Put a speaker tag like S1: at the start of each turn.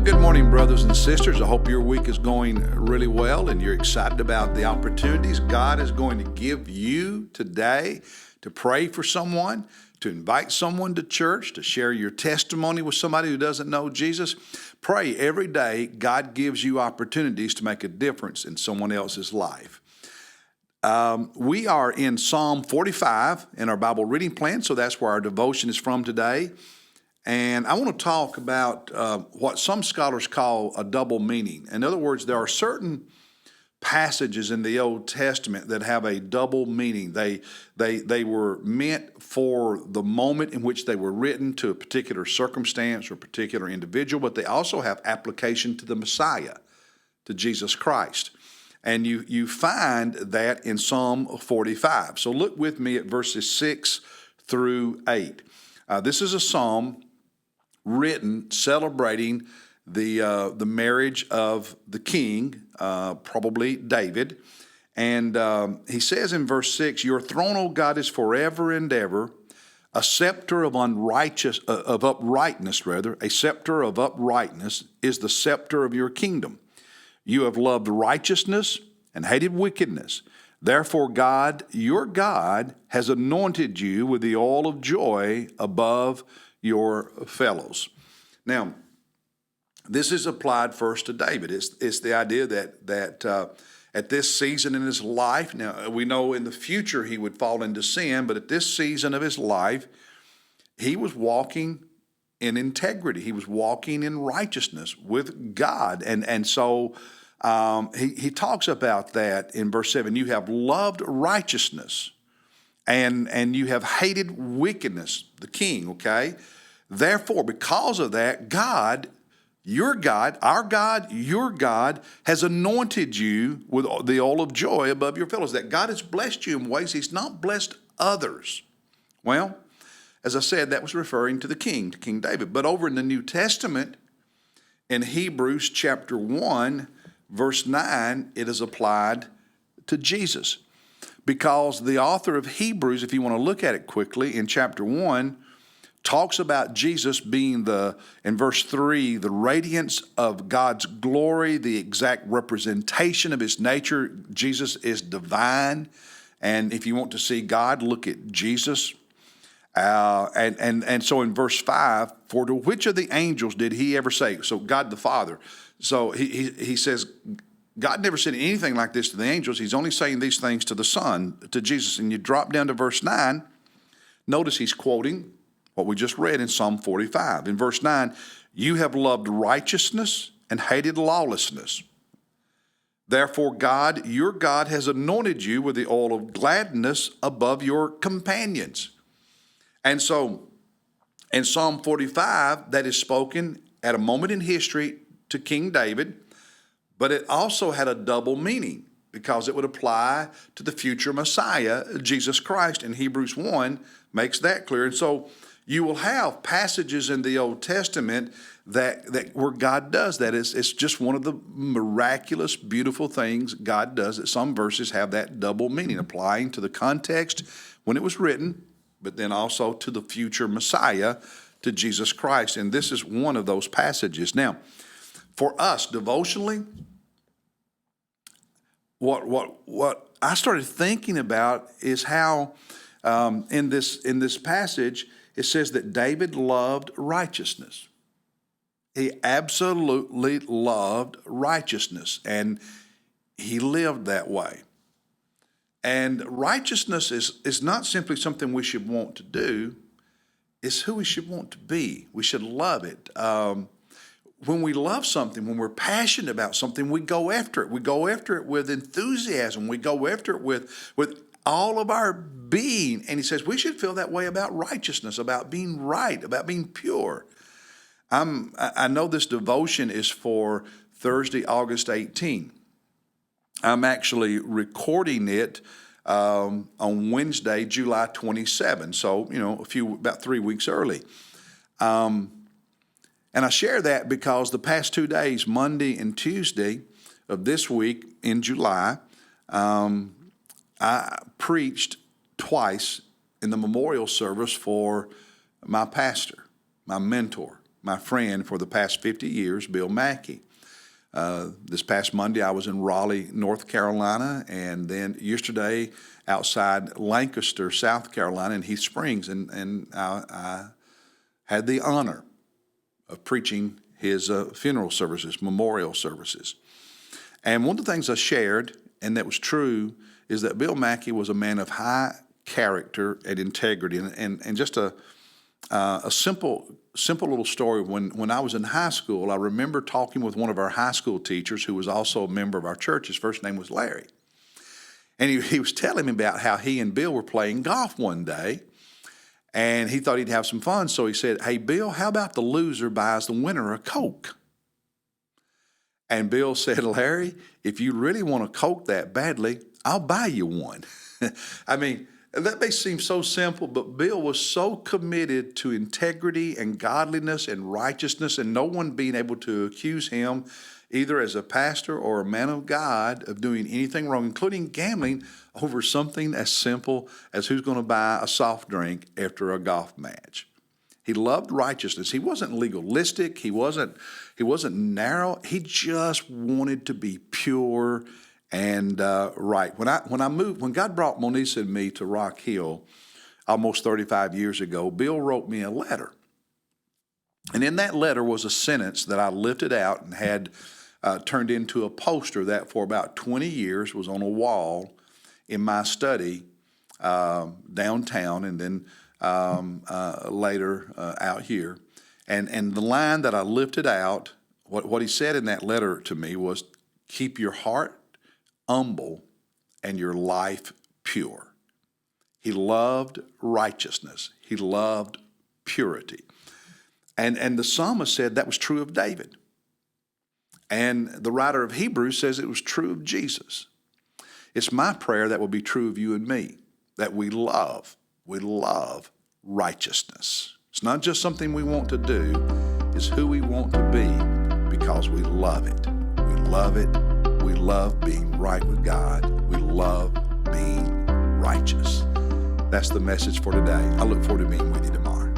S1: Good morning, brothers and sisters. I hope your week is going really well and you're excited about the opportunities God is going to give you today to pray for someone, to invite someone to church, to share your testimony with somebody who doesn't know Jesus. Pray every day God gives you opportunities to make a difference in someone else's life. We are in Psalm 45 in our Bible reading plan, so that's where our devotion is from today. And I want to talk about what some scholars call a double meaning. In other words, there are certain passages in the Old Testament that have a double meaning. They were meant for the moment in which they were written to a particular circumstance or particular individual, but they also have application to the Messiah, to Jesus Christ. And you find that in Psalm 45. So look with me at verses 6 through 8. This is a psalm written celebrating the marriage of the king, probably David. And he says in verse 6, "Your throne, O God, is forever and ever. A scepter of uprightness, a scepter of uprightness is the scepter of your kingdom. You have loved righteousness and hated wickedness. Therefore, God, your God, has anointed you with the oil of joy above your fellows." Now, this is applied first to David. It's the idea that at this season in his life, now we know in the future he would fall into sin, but at this season of his life, he was walking in integrity. He was walking in righteousness with God. And so he talks about that in verse 7. You have loved righteousness and you have hated wickedness, the king, okay? Therefore, because of that, God, your God, our God, your God, has anointed you with the oil of joy above your fellows. That God has blessed you in ways he's not blessed others. Well, as I said, that was referring to the king, to King David. But over in the New Testament, in Hebrews chapter 1, verse 9, it is applied to Jesus. Because the author of Hebrews, if you want to look at it quickly, in chapter 1, talks about Jesus being in verse 3, the radiance of God's glory, the exact representation of his nature. Jesus is divine. And if you want to see God, look at Jesus. And so in verse 5, for to which of the angels did he ever say? So God the Father. So he says, God never said anything like this to the angels. He's only saying these things to the Son, to Jesus. And you drop down to verse 9, notice he's quoting what we just read in Psalm 45. In verse 9, you have loved righteousness and hated lawlessness. Therefore, God, your God, has anointed you with the oil of gladness above your companions. And so, in Psalm 45, that is spoken at a moment in history to King David, but it also had a double meaning because it would apply to the future Messiah, Jesus Christ. And Hebrews 1 makes that clear. And so, you will have passages in the Old Testament that where God does that. It's just one of the miraculous, beautiful things God does, that some verses have that double meaning, applying to the context when it was written, but then also to the future Messiah, to Jesus Christ. And this is one of those passages. Now, for us devotionally, what I started thinking about is how in this passage, it says that David loved righteousness. He absolutely loved righteousness, and he lived that way. And righteousness is not simply something we should want to do, it's who we should want to be. We should love it. When we love something, when we're passionate about something, we go after it. We go after it with enthusiasm. We go after it with all of our being. And he says we should feel that way about righteousness, about being right, about being pure. I know this devotion is for Thursday, August 18. I'm actually recording it on Wednesday, July 27. So, about 3 weeks early. And I share that because the past 2 days, Monday and Tuesday of this week in July, I preached twice in the memorial service for my pastor, my mentor, my friend for the past 50 years, Bill Mackey. This past Monday, I was in Raleigh, North Carolina, and then yesterday outside Lancaster, South Carolina, in Heath Springs, and I had the honor of preaching his funeral services, memorial services. And one of the things I shared, and that was true, is that Bill Mackey was a man of high character and integrity. And just a simple little story. When I was in high school, I remember talking with one of our high school teachers who was also a member of our church. His first name was Larry. And he was telling me about how he and Bill were playing golf one day, and he thought he'd have some fun. So he said, "Hey, Bill, how about the loser buys the winner a Coke?" And Bill said, "Larry, if you really want a Coke that badly, I'll buy you one." I mean, that may seem so simple, but Bill was so committed to integrity and godliness and righteousness, and no one being able to accuse him, either as a pastor or a man of God, of doing anything wrong, including gambling over something as simple as who's going to buy a soft drink after a golf match. He loved righteousness. He wasn't legalistic. He wasn't narrow. He just wanted to be pure and right. When God brought Monisa and me to Rock Hill almost 35 years ago, Bill wrote me a letter. And in that letter was a sentence that I lifted out and had turned into a poster that for about 20 years was on a wall in my study downtown, and then later out here. And the line that I lifted out, what he said in that letter to me was, "Keep your heart humble and your life pure." He loved righteousness. He loved purity. And the psalmist said that was true of David. And the writer of Hebrews says it was true of Jesus. It's my prayer that will be true of you and me, that we love righteousness. It's not just something we want to do, it's who we want to be because we love it. We love it. We love being right with God. We love being righteous. That's the message for today. I look forward to being with you tomorrow.